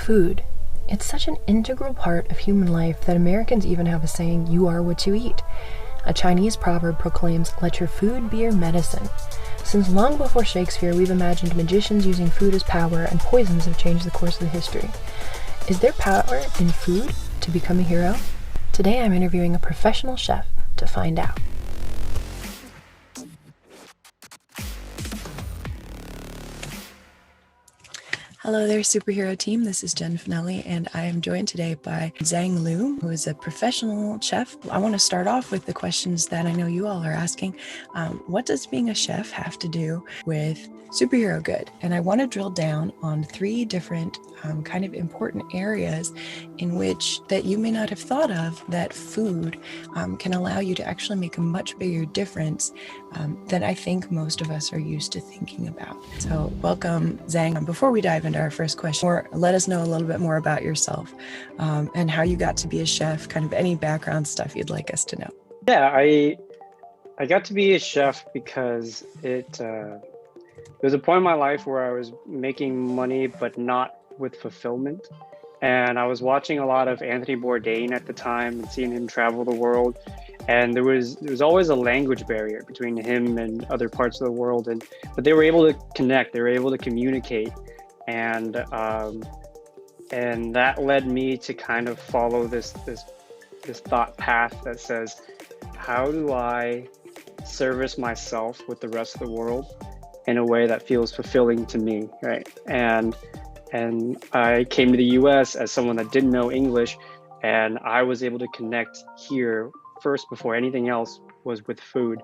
Food. It's such an integral part of human life that Americans even have a saying, "You are what you eat." A Chinese proverb proclaims, "Let your food be your medicine." Since long before Shakespeare, we've imagined magicians using food as power, and poisons have changed the course of the history. Is there power in food to become a hero? Today I'm interviewing a professional chef to find out. Hello there, superhero team. This is Jen Finelli, and I am joined today by Giang, who is a professional chef. I want to start off with the questions that I know you all are asking. What does being a chef have to do with superhero good? And I want to drill down on three different kind of important areas in which that you may not have thought of, that food can allow you to actually make a much bigger difference than I think most of us are used to thinking about. So welcome, Giang. Before we dive into our first question, let us know a little bit more about yourself and how you got to be a chef, kind of any background stuff you'd like us to know. Yeah, I got to be a chef because there was a point in my life where I was making money, but not with fulfillment. And I was watching a lot of Anthony Bourdain at the time and seeing him travel the world. And there was always a language barrier between him and other parts of the world. But they were able to connect, they were able to communicate. And that led me to kind of follow this thought path that says, how do I service myself with the rest of the world in a way that feels fulfilling to me, right? And I came to the US as someone that didn't know English, and I was able to connect here first before anything else was with food.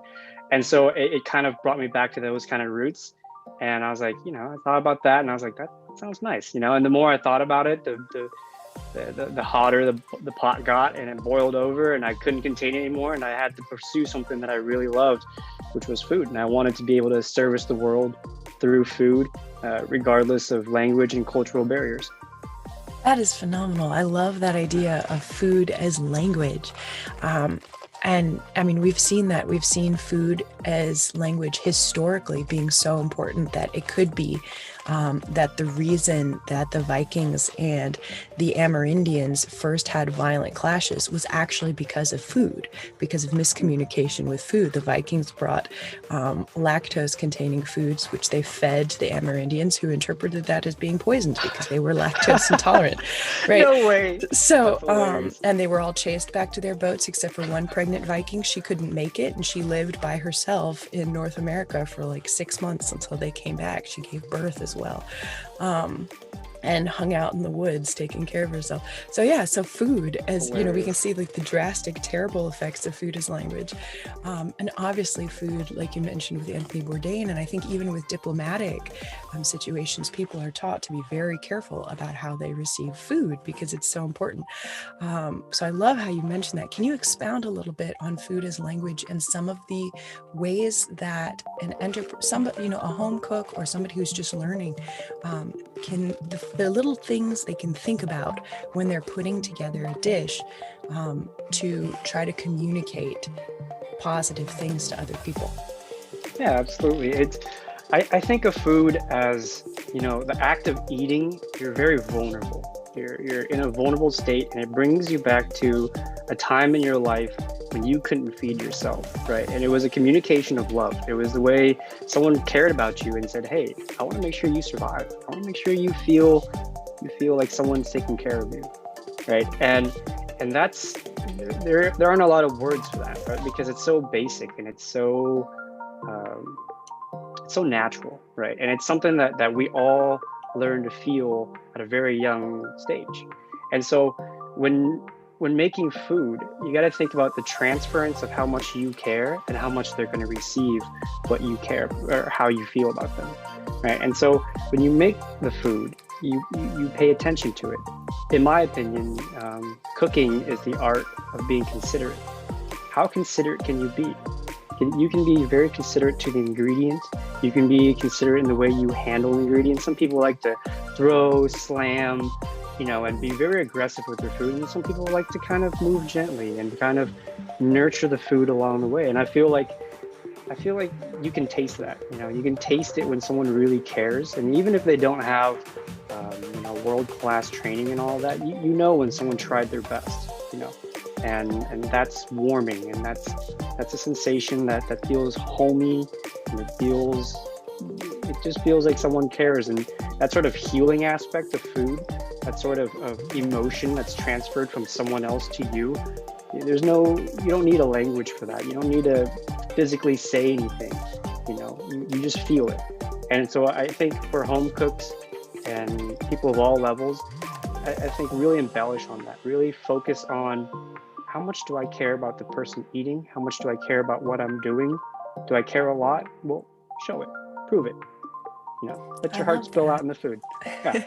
And so it kind of brought me back to those kind of roots. And I was like, I thought about that, and I was like, that sounds nice, and the more I thought about it, the hotter the pot got, and it boiled over, and I couldn't contain it anymore, and I had to pursue something that I really loved, which was food. And I wanted to be able to service the world through food, regardless of language and cultural barriers. That is phenomenal. I love that idea of food as language. And I mean, we've seen food as language historically being so important that it could be that the reason that the Vikings and the Amerindians first had violent clashes was actually because of food, because of miscommunication with food. The Vikings brought lactose-containing foods, which they fed the Amerindians, who interpreted that as being poisoned because they were lactose intolerant. Right? No way. So, and they were all chased back to their boats except for one pregnant Viking. She couldn't make it, and she lived by herself in North America for like 6 months until they came back. She gave birth as well, and hung out in the woods taking care of herself. So yeah, so food as, we can see like the drastic, terrible effects of food as language. And obviously food, like you mentioned with Anthony Bourdain, and I think even with diplomatic situations, people are taught to be very careful about how they receive food because it's so important. So I love how you mentioned that. Can you expound a little bit on food as language and some of the ways that a home cook or somebody who's just learning the little things they can think about when they're putting together a dish to try to communicate positive things to other people? Yeah, absolutely. I think of food as, the act of eating. You're very vulnerable. You're in a vulnerable state, and it brings you back to a time in your life when you couldn't feed yourself, right? And it was a communication of love. It was the way someone cared about you and said, "Hey, I want to make sure you survive. I want to make sure you feel like someone's taking care of you," right? And that's there aren't a lot of words for that, right? Because it's so basic and it's so natural, right? And it's something that we all learn to feel at a very young stage. And so when making food, you got to think about the transference of how much you care and how much they're going to receive what you care or how you feel about them, right? And so when you make the food, you pay attention to it. In my opinion, cooking is the art of being considerate. How considerate can you be? You can be very considerate to the ingredients. You can be considerate in the way you handle ingredients. Some people like to throw, slam, and be very aggressive with their food. And some people like to kind of move gently and kind of nurture the food along the way. And I feel like you can taste that. You can taste it when someone really cares. And even if they don't have world-class training and all that, you know when someone tried their best, and that's warming, and that's a sensation that feels homey, and it just feels like someone cares, and that sort of healing aspect of food, that sort of emotion that's transferred from someone else to you. You don't need a language for that. You don't need to physically say anything. You just feel it. And so I think for home cooks and people of all levels, I think really embellish on that. Really focus on, how much do I care about the person eating? How much do I care about what I'm doing? Do I care a lot? Well, show it, prove it. Let I your heart love spill out that. in the food. Yeah.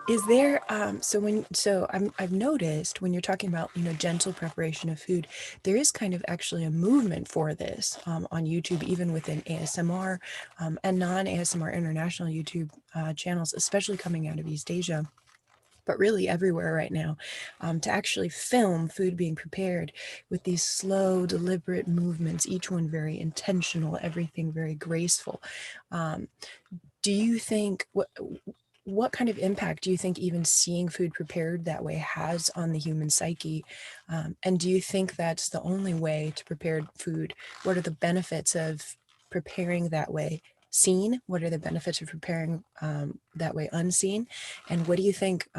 Is there I've noticed when you're talking about gentle preparation of food, there is kind of actually a movement for this on YouTube, even within ASMR and non-ASMR international YouTube channels, especially coming out of East Asia, but really everywhere right now, to actually film food being prepared with these slow, deliberate movements, each one very intentional, everything very graceful. Um, do you think what kind of impact do you think even seeing food prepared that way has on the human psyche? And do you think that's the only way to prepare food? What are the benefits of preparing that way seen? What are the benefits of preparing that way unseen? And what do you think?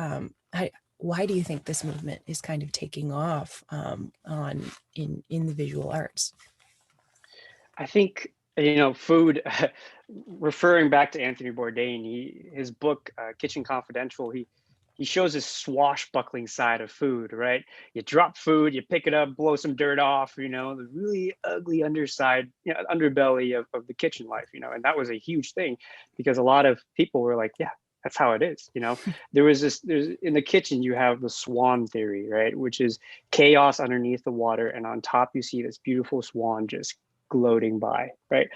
Why do you think this movement is kind of taking off in the visual arts? I think, food, referring back to Anthony Bourdain, his book, Kitchen Confidential, he shows his swashbuckling side of food, right? You drop food, you pick it up, blow some dirt off, the really ugly underside, underbelly of the kitchen life, and that was a huge thing because a lot of people were like, yeah, that's how it is. There's in the kitchen, you have the swan theory, right? Which is chaos underneath the water, and on top you see this beautiful swan just gloating by, right?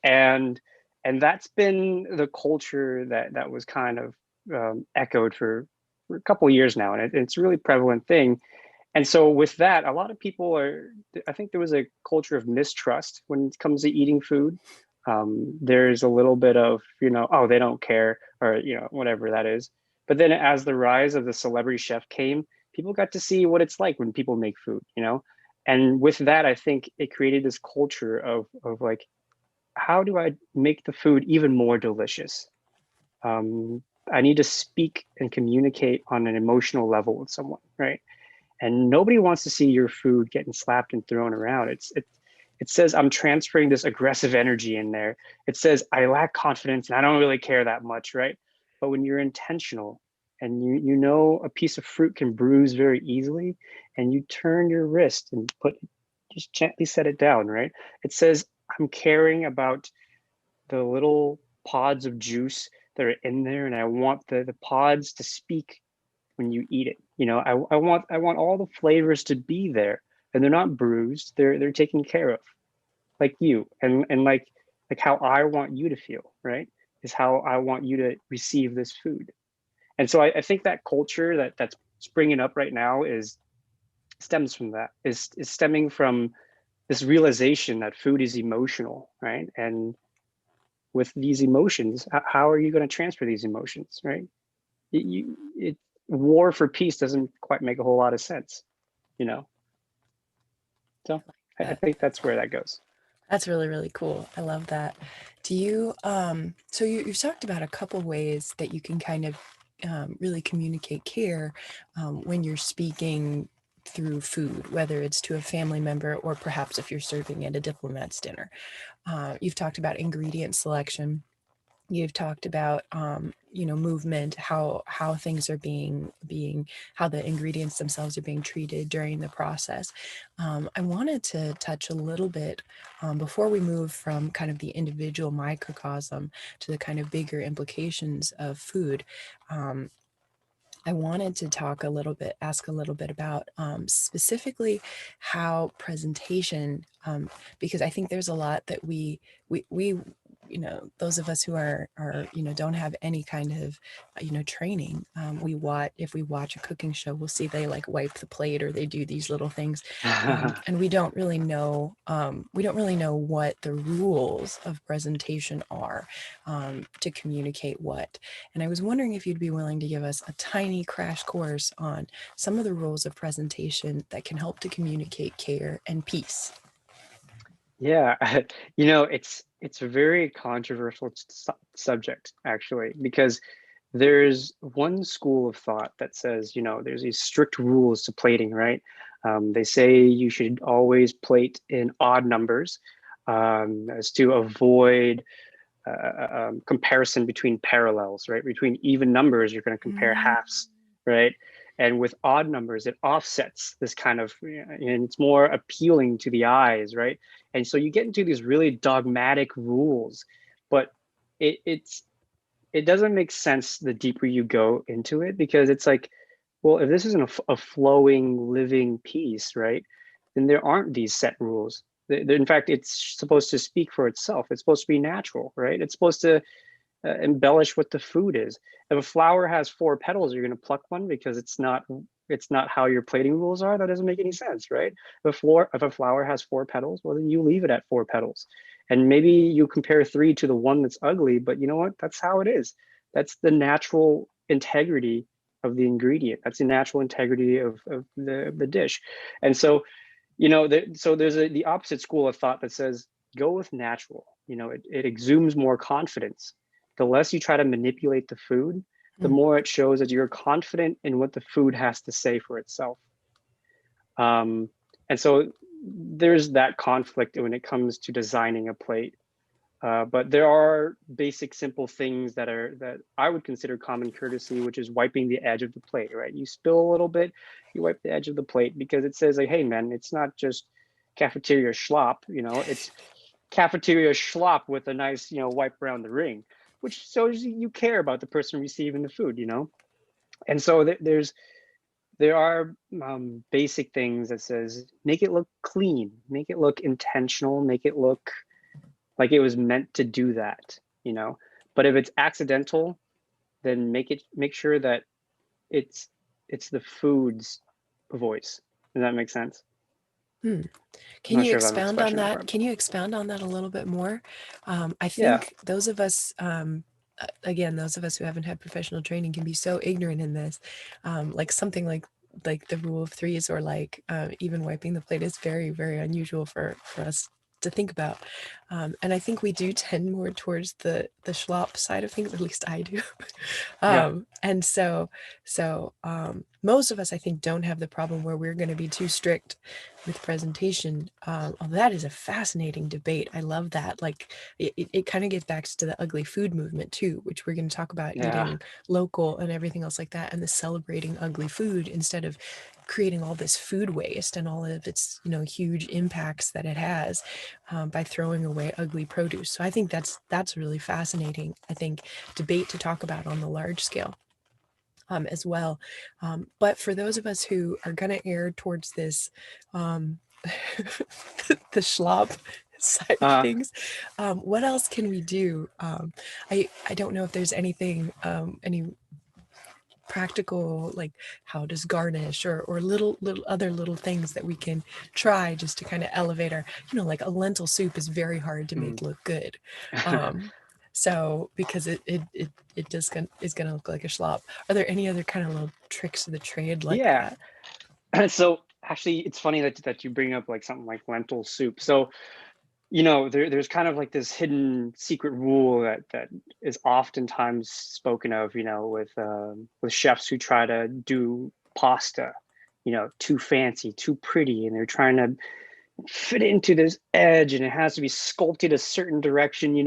And that's been the culture that was kind of echoed for a couple of years now, and it's a really prevalent thing. And so with that, a lot of people I think there was a culture of mistrust when it comes to eating food. There's a little bit of, oh, they don't care, or, whatever that is. But then as the rise of the celebrity chef came, people got to see what it's like when people make food, And with that, I think it created this culture of like, how do I make the food even more delicious? I need to speak and communicate on an emotional level with someone, right? And nobody wants to see your food getting slapped and thrown around. It says I'm transferring this aggressive energy in there. It says I lack confidence and I don't really care that much, right? But when you're intentional and you know a piece of fruit can bruise very easily, and you turn your wrist and just gently set it down, right? It says I'm caring about the little pods of juice that are in there, and I want the pods to speak when you eat it. I want all the flavors to be there, and they're not bruised. They're taken care of, like you, and like how I want you to feel, right? Is how I want you to receive this food. And so I think that culture that's springing up right now stems from that. Is stemming from this realization that food is emotional, right? And with these emotions, how are you going to transfer these emotions, right? It war for peace doesn't quite make a whole lot of sense, you know. So I That think that's where that goes. That's really, really cool. I love that. Do you, so you've talked about a couple ways that you can kind of really communicate care when you're speaking through food, whether it's to a family member or perhaps if you're serving at a diplomat's dinner. You've talked about ingredient selection. You've talked about movement, how things are being how the ingredients themselves are being treated during the process. I wanted to touch a little bit before we move from kind of the individual microcosm to the kind of bigger implications of food. um, I wanted to ask a little bit about specifically how presentation, because I think there's a lot that we those of us who are don't have any kind of training, if we watch a cooking show, we'll see they like wipe the plate or they do these little things, and we don't really know what the rules of presentation are, to communicate what. And I was wondering if you'd be willing to give us a tiny crash course on some of the rules of presentation that can help to communicate care and peace. Yeah, it's a very controversial subject actually, because there's one school of thought that says, there's these strict rules to plating, right? They say you should always plate in odd numbers, as to avoid comparison between parallels, right? Between even numbers, you're going to compare halves, right? And with odd numbers, it offsets this kind of, and it's more appealing to the eyes, right? And so you get into these really dogmatic rules, but it doesn't make sense the deeper you go into it, because it's like, well, if this isn't a flowing, living piece, right, then there aren't these set rules. In fact, it's supposed to speak for itself. It's supposed to be natural, right? It's supposed to embellish what the food is. If a flower has four petals, you're going to pluck one because it's not how your plating rules are. That doesn't make any sense, right? If a flower has four petals, well, then you leave it at four petals. And maybe you compare three to the one that's ugly, but you know what? That's how it is. That's the natural integrity of the ingredient. That's the natural integrity of the dish. And so, so there's the opposite school of thought that says, go with natural. It exudes more confidence. The less you try to manipulate the food, the more it shows that you're confident in what the food has to say for itself. And so there's that conflict when it comes to designing a plate. But there are basic, simple things that I would consider common courtesy, which is wiping the edge of the plate, right? You spill a little bit, you wipe the edge of the plate, because it says like, hey man, it's not just cafeteria schlop, it's cafeteria schlop with a nice, wipe around the ring, which shows you care about the person receiving the food, And so there are basic things that says, make it look clean, make it look intentional, make it look like it was meant to do that, But if it's accidental, then make sure that it's the food's voice. Does that make sense? I'm Can not you sure if that makes expound on question that? apart. Can you expound on that a little bit more? I Yeah. think those of us, again, those of us who haven't had professional training can be so ignorant in this. Like something like the rule of threes, or like even wiping the plate, is very, very unusual for us to think about. And I think we do tend more towards the schlop side of things, at least I do. Yeah. And so most of us, I think, don't have the problem where we're going to be too strict with presentation. That is a fascinating debate. I love that. Like it kind of gets back to the ugly food movement too, which we're going to talk about, Yeah. eating local and everything else like that, and the celebrating ugly food instead of creating all this food waste and all of its huge impacts that it has, by throwing away ugly produce. So I think that's really fascinating, I think, debate to talk about on the large scale. As well. But for those of us who are going to err towards this, the schlop side of things, what else can we do? I don't know if there's anything, any practical, like how does garnish, or little other little things that we can try just to kind of elevate our, like a lentil soup is very hard to make look good. So because it just is gonna look like a schlop. Are there any other kind of little tricks of the trade like Yeah. that? So actually, it's funny that you bring up like something like lentil soup. So, there's kind of like this hidden secret rule that is oftentimes spoken of, with chefs who try to do pasta, too fancy, too pretty, and they're trying to fit into this edge, and it has to be sculpted a certain direction,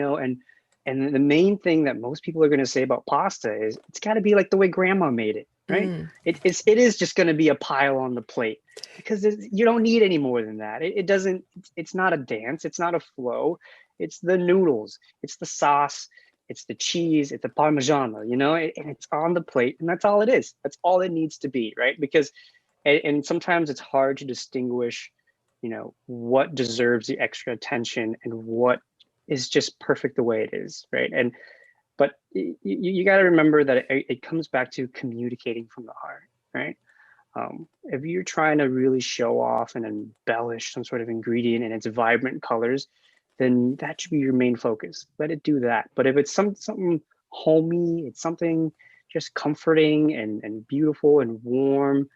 and the main thing that most people are going to say about pasta is it's got to be like the way grandma made it, right? It is just going to be a pile on the plate, because you don't need any more than that. It doesn't, it's not a dance, it's not a flow. It's the noodles, it's the sauce, it's the cheese, it's the parmigiano, and it's on the plate, and that's all it is. That's all it needs to be, right? Because and sometimes it's hard to distinguish what deserves the extra attention and what is just perfect the way it is, right? And but you got to remember that it comes back to communicating from the heart, right? If you're trying to really show off and embellish some sort of ingredient in its vibrant colors, then that should be your main focus. Let it do that. But if it's something homey, it's something just comforting and beautiful and warm,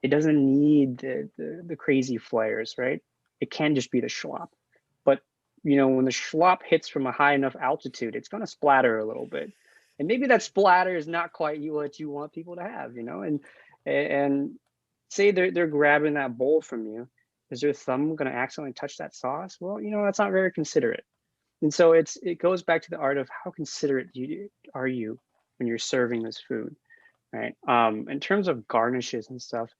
it doesn't need the crazy flares, right? It can just be the schlop. But when the schlop hits from a high enough altitude, it's going to splatter a little bit, and maybe that splatter is not quite what you want people to have, and say they're grabbing that bowl from you. Is their thumb going to accidentally touch that sauce? Well, that's not very considerate. And so it goes back to the art of how considerate are you when you're serving this food, right? In terms of garnishes and stuff,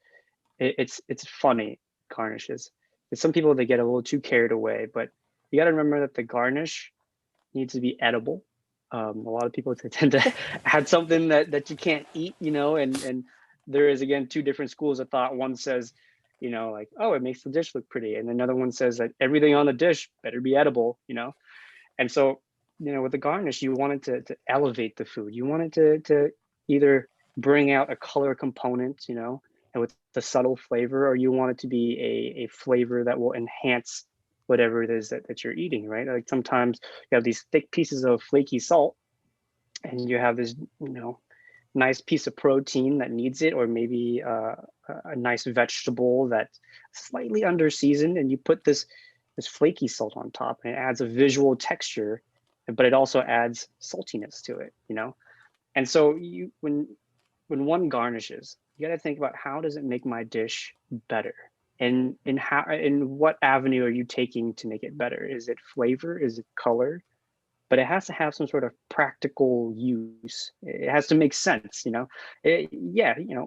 it's funny garnishes. There's some people that get a little too carried away, but you got to remember that the garnish needs to be edible. A lot of people tend to add something that you can't eat, and there is, again, two different schools of thought. One says, like, oh, it makes the dish look pretty, and another one says that everything on the dish better be edible, and so with the garnish, you want it to elevate the food. You want it to either bring out a color component, and with the subtle flavor, or you want it to be a flavor that will enhance whatever it is that you're eating, right? Like sometimes you have these thick pieces of flaky salt and you have this, nice piece of protein that needs it, or maybe a nice vegetable that's slightly under seasoned, and you put this flaky salt on top, and it adds a visual texture, but it also adds saltiness to it, And so when one garnishes, you got to think about, how does it make my dish better? And in what avenue are you taking to make it better? Is it flavor? Is it color? But it has to have some sort of practical use. It has to make sense,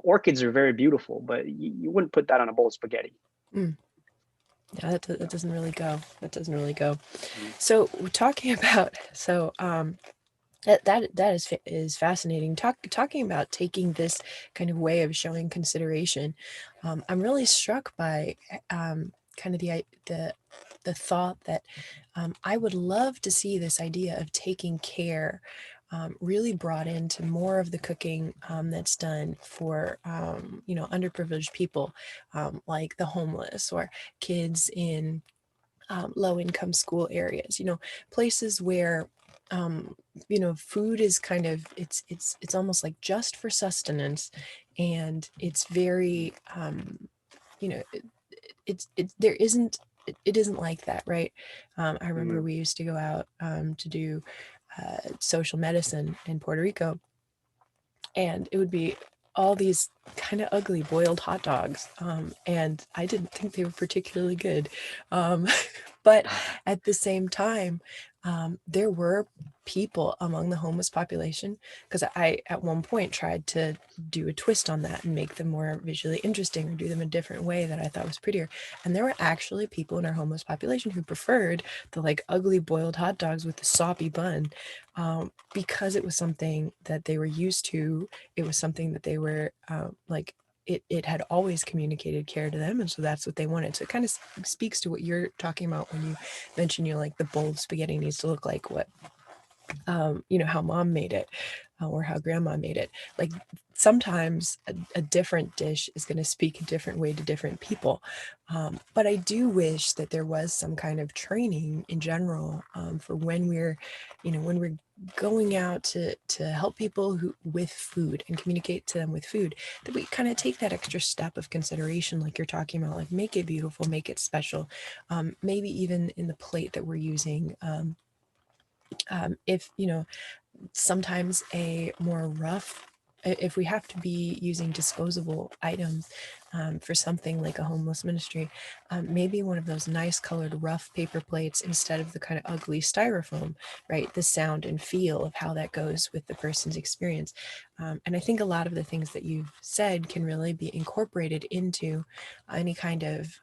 orchids are very beautiful, but you wouldn't put that on a bowl of spaghetti. Mm. Yeah, that doesn't really go. That doesn't really go. So we're talking about, that is fascinating. Talking about taking this kind of way of showing consideration. I'm really struck by kind of the thought that I would love to see this idea of taking care really brought into more of the cooking that's done for underprivileged people, like the homeless or kids in low-income school areas, places where food is kind of, it's almost like just for sustenance, and it's very there isn't, it isn't like that, right? I remember we used to go out to do social medicine in Puerto Rico, and it would be all these kind of ugly boiled hot dogs, and I didn't think they were particularly good, but at the same time, there were people among the homeless population, because I at one point tried to do a twist on that and make them more visually interesting, or do them a different way that I thought was prettier, and there were actually people in our homeless population who preferred the like ugly boiled hot dogs with the soppy bun, because it was something that they were used to. It was something that they were like, it had always communicated care to them, and so that's what they wanted. So it kind of speaks to what you're talking about when you mention, like, the bowl of spaghetti needs to look like what how mom made it, or how grandma made it. Like, sometimes a different dish is going to speak a different way to different people, but I do wish that there was some kind of training in general, for when we're going out to help people with food and communicate to them with food, that we kind of take that extra step of consideration, like you're talking about, like, make it beautiful, make it special, maybe even in the plate that we're using. If sometimes a more rough, if we have to be using disposable items for something like a homeless ministry, maybe one of those nice colored rough paper plates instead of the kind of ugly styrofoam, right? The sound and feel of how that goes with the person's experience. And I think a lot of the things that you've said can really be incorporated into any kind of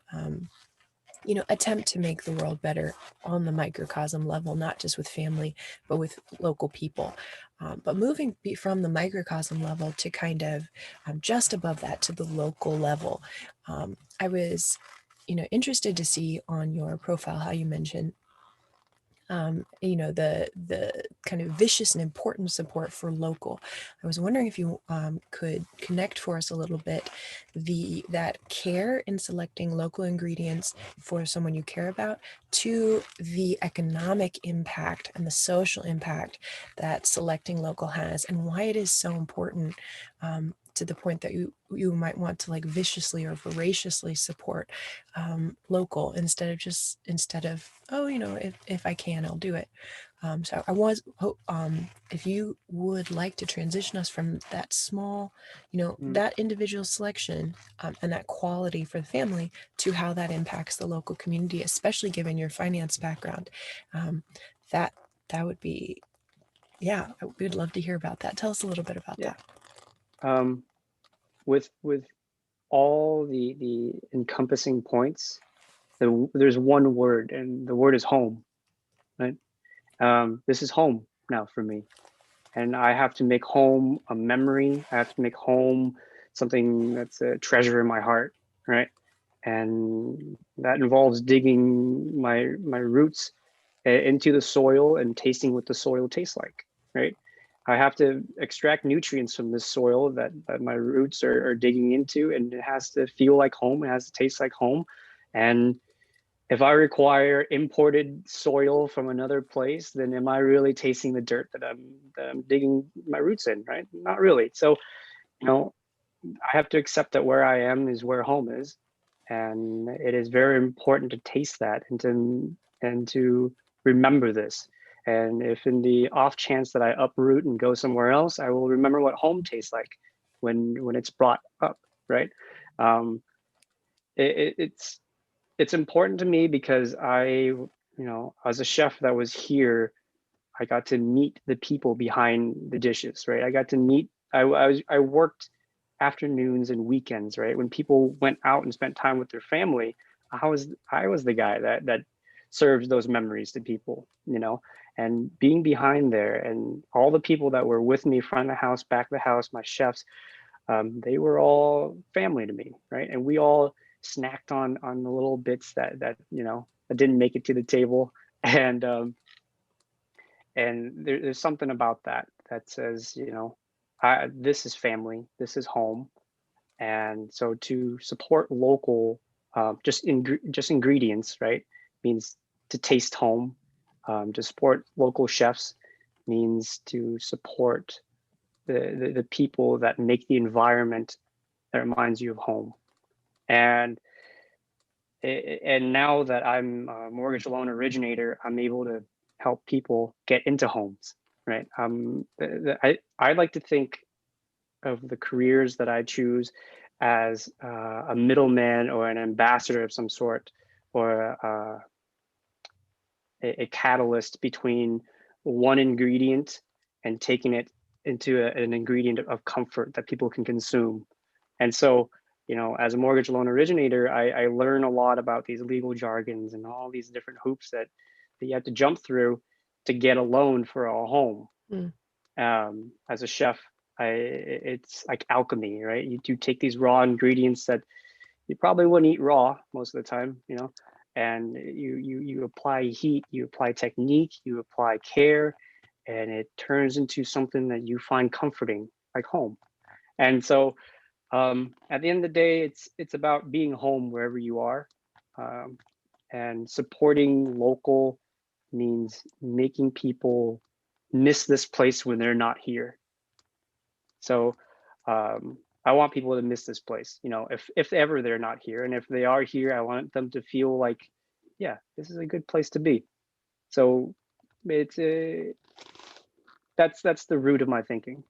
attempt to make the world better on the microcosm level, not just with family, but with local people. But moving from the microcosm level to kind of just above that, to the local level, I was, interested to see on your profile how you mentioned the kind of vicious and important support for local. I was wondering if you could connect for us a little bit that care in selecting local ingredients for someone you care about to the economic impact and the social impact that selecting local has, and why it is so important, to the point that you might want to like viciously or voraciously support local instead of, oh, if I can, I'll do it. So I was if you would like to transition us from that small, that individual selection, and that quality for the family, to how that impacts the local community, especially given your finance background. That that would be, yeah, we'd love to hear about that. Tell us a little bit about Yeah. that. With all the encompassing points, there's one word, and the word is home, right? This is home now for me, and I have to make home a memory. I have to make home something that's a treasure in my heart, right? And that involves digging my roots into the soil and tasting what the soil tastes like, right? I have to extract nutrients from this soil that my roots are digging into, and it has to feel like home. It has to taste like home. And if I require imported soil from another place, then am I really tasting the dirt that I'm digging my roots in, right? Not really. So, you know, I have to accept that where I am is where home is, and it is very important to taste that and to remember this. And if in the off chance that I uproot and go somewhere else, I will remember what home tastes like when it's brought up, right? Um, it's important to me because as a chef that was here, I got to meet the people behind the dishes, right? I got to meet. I worked afternoons and weekends, right? When people went out and spent time with their family, I was the guy that served those memories to people, and being behind there, and all the people that were with me, front of the house, back of the house, my chefs, they were all family to me, right? And we all snacked on the little bits that didn't make it to the table, and there's something about that says, this is family, this is home. And so to support local, just ingredients, right, means to taste home. To support local chefs means to support the people that make the environment that reminds you of home. And and now that I'm a mortgage loan originator, I'm able to help people get into homes, right? I like to think of the careers that I choose as a middleman or an ambassador of some sort, or a catalyst between one ingredient and taking it into an ingredient of comfort that people can consume. And so, as a mortgage loan originator, I learn a lot about these legal jargons and all these different hoops that you have to jump through to get a loan for a home. Mm. As a chef, it's like alchemy, right? You take these raw ingredients that you probably wouldn't eat raw most of the time, and you apply heat, you apply technique, you apply care, and it turns into something that you find comforting, like home. And so, at the end of the day, it's about being home wherever you are, um, and supporting local means making people miss this place when they're not here. So, I want people to miss this place, if ever they're not here, and if they are here, I want them to feel like, yeah, this is a good place to be. So it's that's the root of my thinking.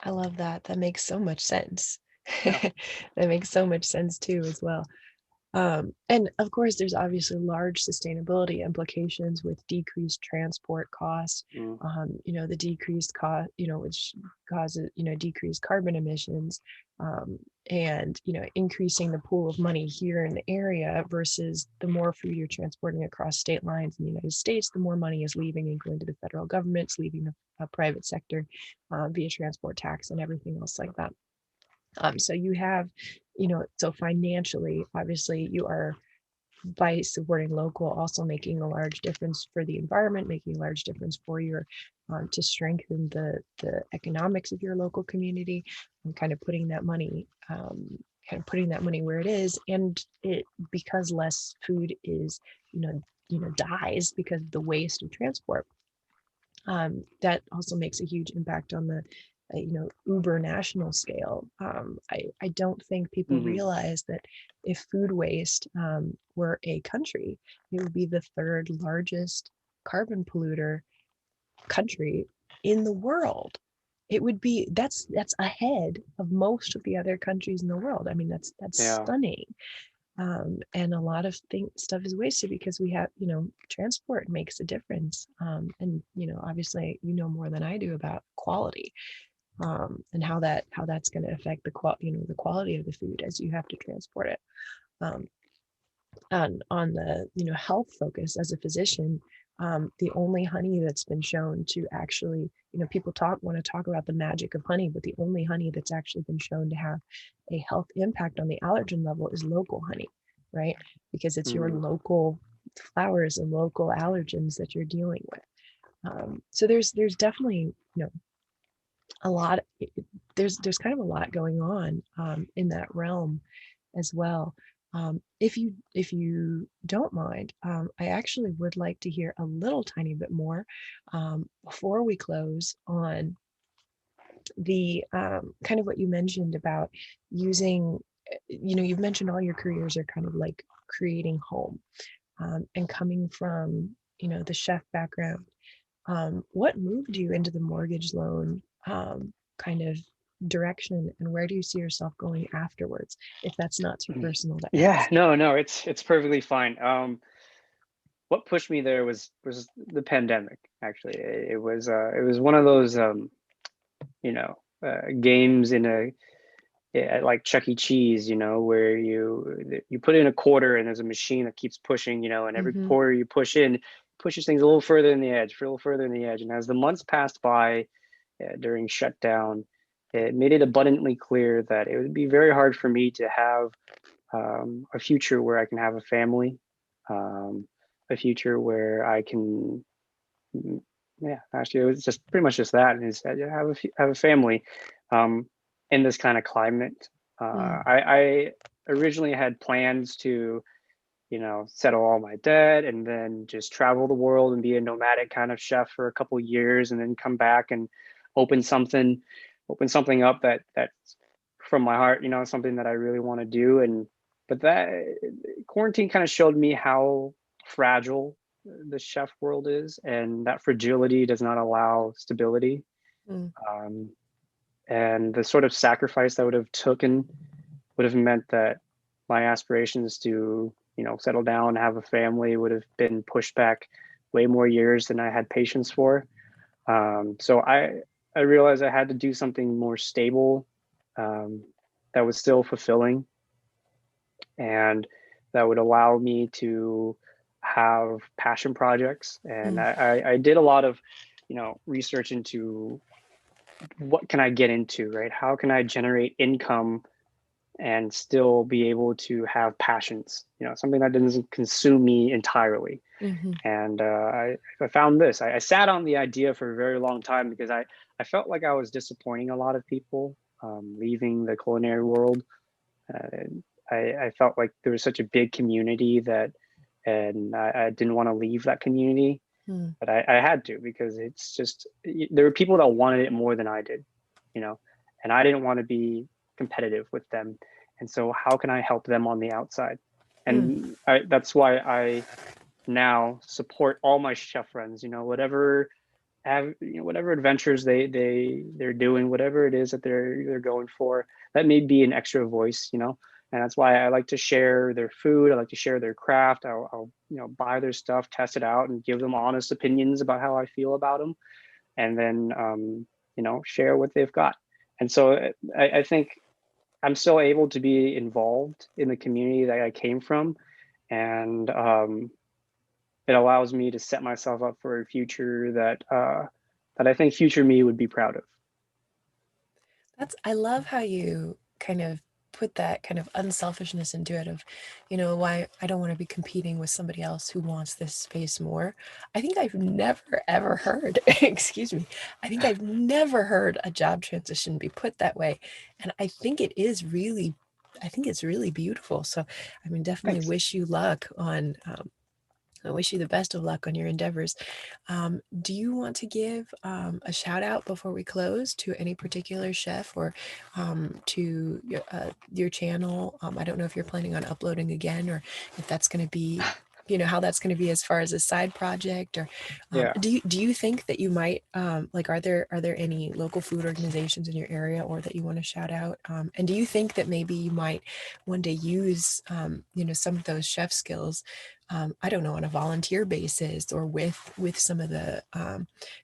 I love that. That makes so much sense. Yeah. That makes so much sense too, as well. And of course, there's obviously large sustainability implications with decreased transport costs, Mm. the decreased cost, which causes, decreased carbon emissions, and, increasing the pool of money here in the area versus the more food you're transporting across state lines in the United States, the more money is leaving and going to the federal government, it's leaving the private sector via transport tax and everything else like that. So you have, so financially, obviously, you are by supporting local, also making a large difference for the environment, making a large difference for your to strengthen the economics of your local community, and kind of putting that money where it is. And it, because less food is, dies because of the waste of transport, that also makes a huge impact on the uber national scale. I don't think people Hmm. realize that if food waste were a country, it would be the third largest carbon polluter country in the world. It would be, that's ahead of most of the other countries in the world. I mean, that's Yeah. stunning. And a lot of stuff is wasted because we have, transport makes a difference. And obviously, more than I do about quality, and how that's going to affect the quality of the food as you have to transport it. Um, on the health focus, as a physician, the only honey that's been shown to actually, people want to talk about the magic of honey, but the only honey that's actually been shown to have a health impact on the allergen level is local honey, right? Because it's your Hmm. local flowers and local allergens that you're dealing with. So there's definitely, a lot. There's kind of a lot going on in that realm as well. If you don't mind, I actually would like to hear a little tiny bit more before we close on the kind of what you mentioned about using. You've mentioned all your careers are kind of like creating home, and coming from the chef background. What moved you into the mortgage loan kind of direction, and where do you see yourself going afterwards, if that's not too personal to Yeah, ask? no, it's perfectly fine. What pushed me there was the pandemic. Actually, it was one of those you know games in a like Chuck E. Cheese, where you put in a quarter and there's a machine that keeps pushing, and every Mm-hmm. quarter you push in pushes things a little further in the edge, a little further in the edge. And as the months passed by during shutdown, it made it abundantly clear that it would be very hard for me to have a future where I can have a family, um, a future where I can, yeah, actually, it was just pretty much just that, is have a family in this kind of climate. I originally had plans to, settle all my debt and then just travel the world and be a nomadic kind of chef for a couple of years and then come back and open something, open something up that's from my heart, something that I really want to do. And but that quarantine kind of showed me how fragile the chef world is, and that fragility does not allow stability. Mm-hmm. Um, and the sort of sacrifice that would have meant that my aspirations to settle down and have a family would have been pushed back way more years than I had patience for. So I realized I had to do something more stable, um, that was still fulfilling, and that would allow me to have passion projects. And I did a lot of research into what can I get into, right? How can I generate income and still be able to have passions, something that doesn't consume me entirely. Mm-hmm. And I found this. I sat on the idea for a very long time because I felt like I was disappointing a lot of people, leaving the culinary world. Uh, I felt like there was such a big community and I didn't want to leave that community, Mm-hmm. but I had to, because it's just, there were people that wanted it more than I did, you know, and I didn't want to be competitive with them. And so how can I help them on the outside? And that's why I now support all my chef friends, whatever adventures they're doing, whatever it is that they're going for. That may be an extra voice, and that's why I like to share their food. I like to share their craft. I'll buy their stuff, test it out, and give them honest opinions about how I feel about them, and then share what they've got. And so I think I'm still able to be involved in the community that I came from, and it allows me to set myself up for a future that I think future me would be proud of. I love how you kind of put that kind of unselfishness into it of, why I don't want to be competing with somebody else who wants this space more. I think I've never ever heard, excuse me, I think I've never heard a job transition be put that way. And I think it's really beautiful. So, I mean, definitely Thanks. wish you luck on, I wish you the best of luck on your endeavors. Do you want to give a shout out before we close to any particular chef or to your channel? I don't know if you're planning on uploading again or if that's going to be, how that's going to be as far as a side project or Yeah. do you think that you might like are there any local food organizations in your area or that you want to shout out? And do you think that maybe you might one day use some of those chef skills I don't know, on a volunteer basis or with some of the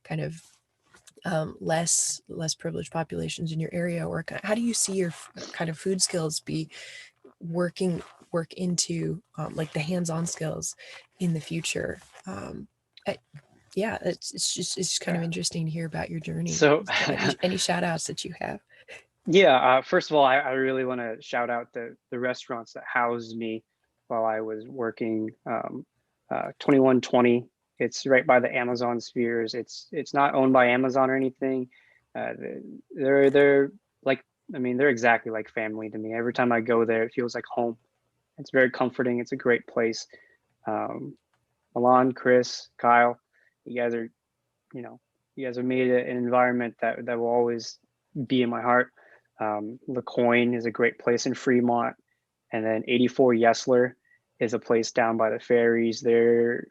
kind of less privileged populations in your area, or how do you see your kind of food skills be work into like the hands-on skills in the future? I, yeah, it's just kind Yeah. of interesting to hear about your journey. So, Any shout outs that you have? yeah, first of all, I really want to shout out the restaurants that housed me while I was working. 2120, it's right by the Amazon spheres. It's not owned by Amazon or anything. Uh, they're like, I mean, they're exactly like family to me. Every time I go there, it feels like home. It's very comforting. It's a great place. Um, Milan, Chris, Kyle, you guys are, you know, you guys have made an environment that will always be in my heart. Le Coin is a great place in Fremont, and then 84 Yesler is a place down by the ferries. They're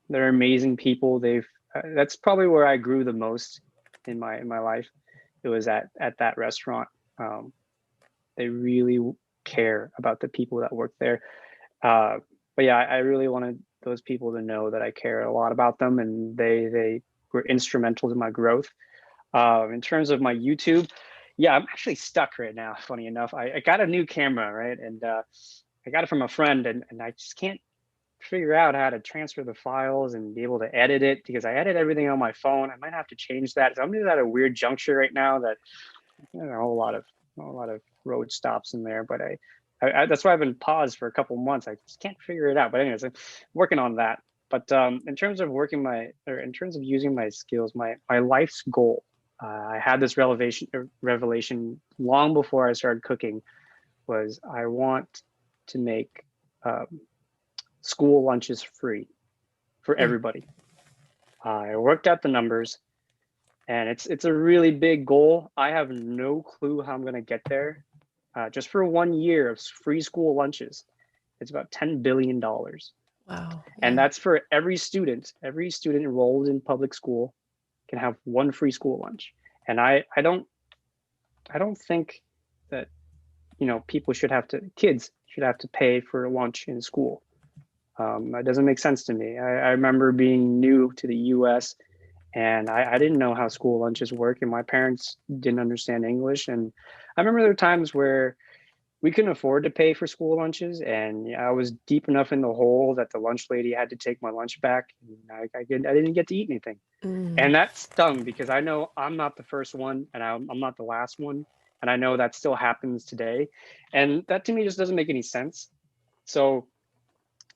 amazing people. They've that's probably where I grew the most in my life. It was at that restaurant. They really care about the people that work there. But yeah, I really wanted those people to know that I care a lot about them, and they were instrumental to my growth. In terms of my YouTube, yeah, I'm actually stuck right now. Funny enough, I got a new camera, right, and I got it from a friend, and I just can't figure out how to transfer the files and be able to edit it because I edit everything on my phone. I might have to change that. So I'm just at a weird juncture right now that a whole lot of road stops in there. But that's why I've been paused for a couple months. I just can't figure it out. But anyways, I'm working on that. But in terms of in terms of using my skills, my life's goal, I had this revelation long before I started cooking, was I want to make school lunches free for Mm. everybody. I worked out the numbers, and it's a really big goal. I have no clue how I'm going to get there. Just for 1 year of free school lunches, it's about $10 billion. Wow. And Yeah. that's for every student. Every student enrolled in public school can have one free school lunch. And I don't think that kids should have to pay for lunch in school. That doesn't make sense to me. I remember being new to the US, and I didn't know how school lunches work, and my parents didn't understand English. And I remember there were times where we couldn't afford to pay for school lunches, and I was deep enough in the hole that the lunch lady had to take my lunch back, and I didn't get to eat anything. Mm. And that stung because I know I'm not the first one, and I'm not the last one, and I know that still happens today, and that to me just doesn't make any sense. So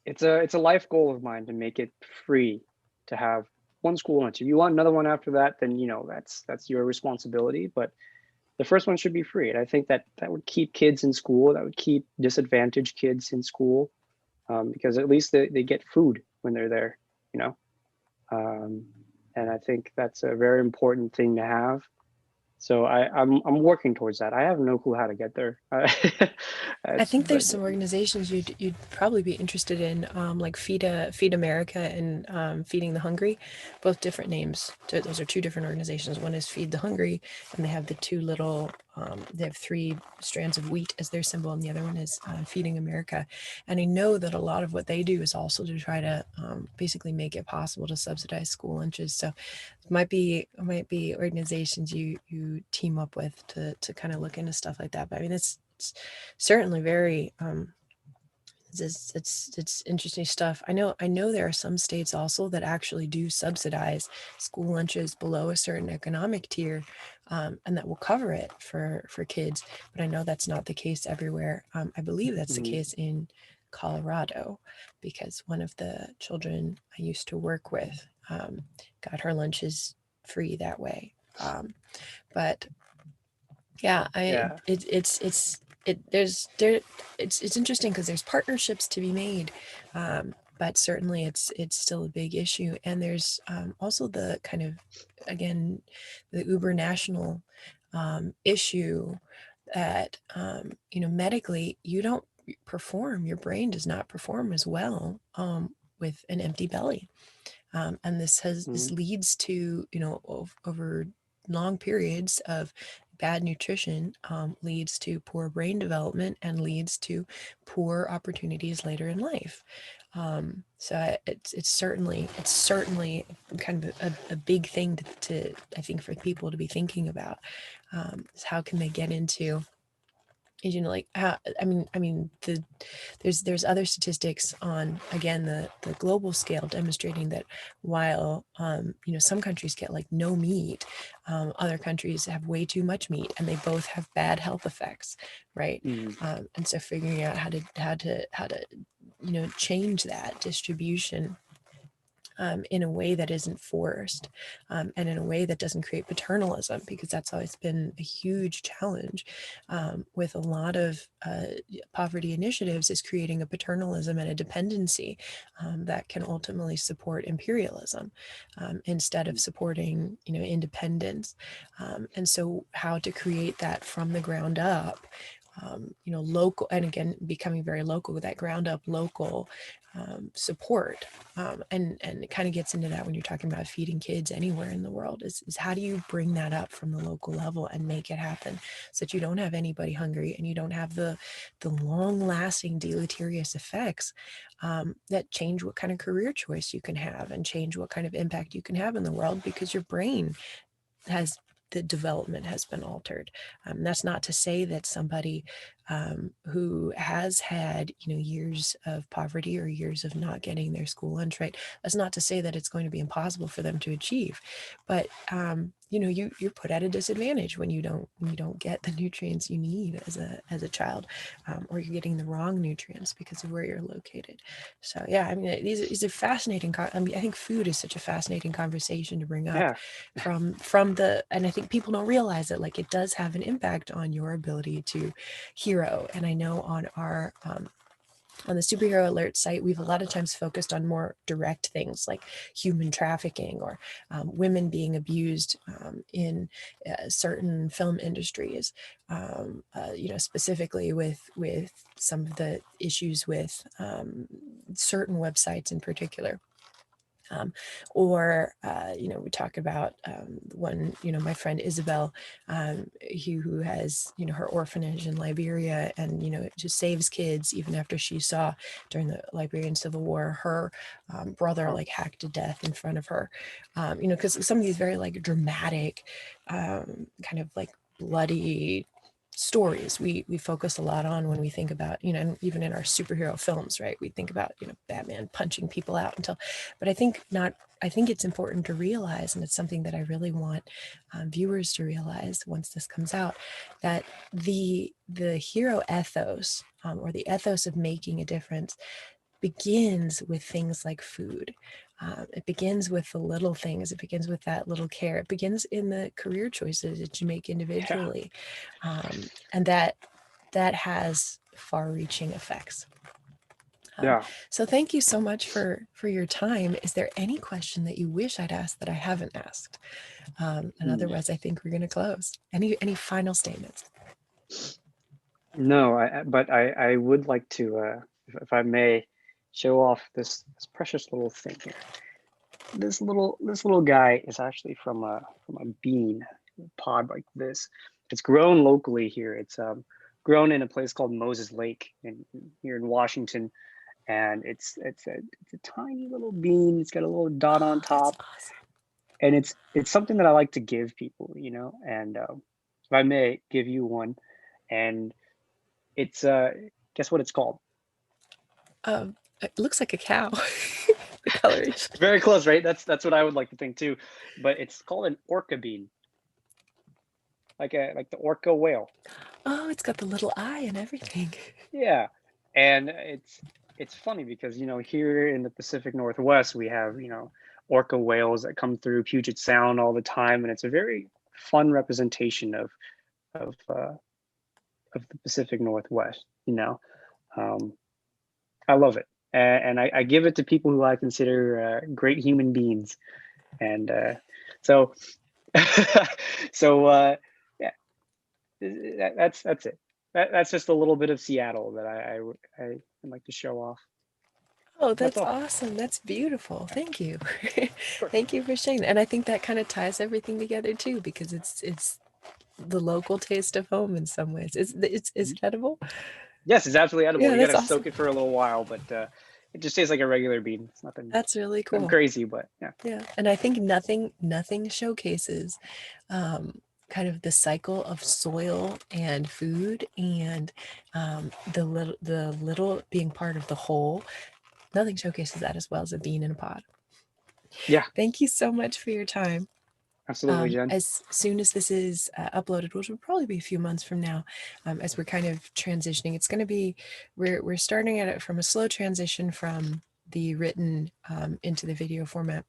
it's a life goal of mine to make it free to have one school lunch. If you want another one after that, then that's your responsibility. But the first one should be free, and I think that would keep kids in school. That would keep disadvantaged kids in school, because at least they get food when they're there. You know, um, and I think that's a very important thing to have. So I'm working towards that. I have no clue how to get there. I think But there's some organizations you'd probably be interested in, like Feed America and Feeding the Hungry, both different names. Those are two different organizations. One is Feed the Hungry, and they have the two little. They have three strands of wheat as their symbol, and the other one is Feeding America. And I know that a lot of what they do is also to try to basically make it possible to subsidize school lunches. So it might be organizations you team up with to kind of look into stuff like that. But I mean, it's certainly very it's interesting stuff. I know there are some states also that actually do subsidize school lunches below a certain economic tier, and that will cover it for kids. But I know that's not the case everywhere. I believe that's the case in Colorado, because one of the children I used to work with got her lunches free that way. But yeah, Yeah. it's interesting because there's partnerships to be made, but certainly it's still a big issue. And there's also the kind of, again, the uber national issue that medically you don't perform, your brain does not perform as well with an empty belly. And this leads to, over long periods of bad nutrition, leads to poor brain development and leads to poor opportunities later in life. So it's certainly kind of a big thing to I think for people to be thinking about, is how can they get into, like how, there's other statistics on, again, the global scale, demonstrating that while some countries get like no meat, other countries have way too much meat, and they both have bad health effects, right? And so figuring out how to change that distribution in a way that isn't forced, and in a way that doesn't create paternalism, because that's always been a huge challenge with a lot of poverty initiatives, is creating a paternalism and a dependency that can ultimately support imperialism instead of supporting independence. And so how to create that from the ground up, local, and again, becoming very local with that ground up local support. And it kind of gets into that when you're talking about feeding kids anywhere in the world, is how do you bring that up from the local level and make it happen, so that you don't have anybody hungry, and you don't have the long lasting deleterious effects that change what kind of career choice you can have, and change what kind of impact you can have in the world, because your brain has, the development has been altered. That's not to say that somebody who has had years of poverty or years of not getting their school lunch right, that's not to say that it's going to be impossible for them to achieve. But you're put at a disadvantage when you don't get the nutrients you need as a child, or you're getting the wrong nutrients because of where you're located. So yeah, I mean, these are fascinating. I think food is such a fascinating conversation to bring up, from the, and I think people don't realize that, like, it does have an impact on your ability to hero. And I know on our on the Superhero Alert site, we've a lot of times focused on more direct things like human trafficking, or women being abused in certain film industries, specifically with some of the issues with certain websites in particular. We talk about one, my friend Isabel, who has, her orphanage in Liberia, and, it just saves kids even after she saw during the Liberian Civil War, her brother like hacked to death in front of her, because some of these very like dramatic, kind of like bloody stories we focus a lot on when we think about, and even in our superhero films, right, we think about, Batman punching people out until, but I think it's important to realize, and it's something that I really want viewers to realize once this comes out, that the hero ethos, or the ethos of making a difference, begins with things like food. It begins with the little things. It begins with that little care. It begins in the career choices that you make individually, and that has far-reaching effects. So thank you so much for your time. Is there any question that you wish I'd asked that I haven't asked? And otherwise, I think we're going to close. Any final statements? No, but I would like to, if I may, show off this precious little thing here. This little guy is actually from a bean pod like this. It's grown locally here. It's grown in a place called Moses Lake here in Washington, and it's a tiny little bean. It's got a little dot on top. That's awesome. And it's something that I like to give people, and if I may give you one, and it's guess what it's called? It looks like a cow. The coloration. Very close, right? That's what I would like to think too, but it's called an orca bean. like the orca whale. Oh, it's got the little eye and everything. Yeah, and it's funny because here in the Pacific Northwest we have orca whales that come through Puget Sound all the time, and it's a very fun representation of uh, of the Pacific Northwest. Um, I love it, and I give it to people who I consider great human beings, and so so yeah, that's it. That's just a little bit of Seattle that I like to show off. Oh, That's that's all. awesome. That's beautiful. Yeah, Thank you. sure. Thank you for sharing that. And I think that kind of ties everything together too, because it's the local taste of home in some ways. It's Mhm. edible. Yes, it's absolutely edible. Yeah, You got that's to awesome. soak it for a little while, but it just tastes like a regular bean. It's That's really nothing cool. crazy, but yeah. Yeah. And I think nothing showcases kind of the cycle of soil and food and the little being part of the whole. Nothing showcases that as well as a bean in a pod. Yeah, Thank you so much for your time. absolutely, Jen. As soon as this is uploaded, which will probably be a few months from now, as we're kind of transitioning, it's going to be we're starting at it from a slow transition from the written into the video format.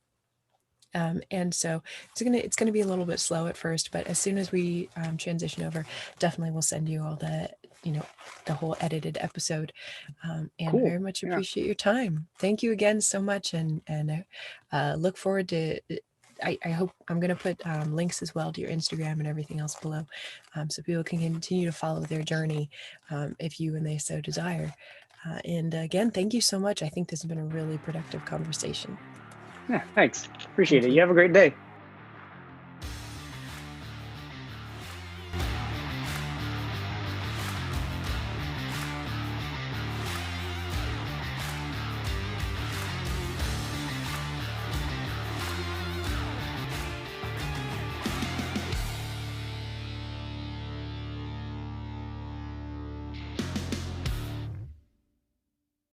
And so it's gonna be a little bit slow at first, but as soon as we transition over, definitely we'll send you all the whole edited episode. And Cool. very much Yeah. appreciate your time. Thank you again so much, and look forward to. I hope I'm going to put links as well to your Instagram and everything else below, so people can continue to follow their journey if you and they so desire. And again, thank you so much. I think this has been a really productive conversation. Yeah. Thanks. Appreciate Thank it. you. You have a great day.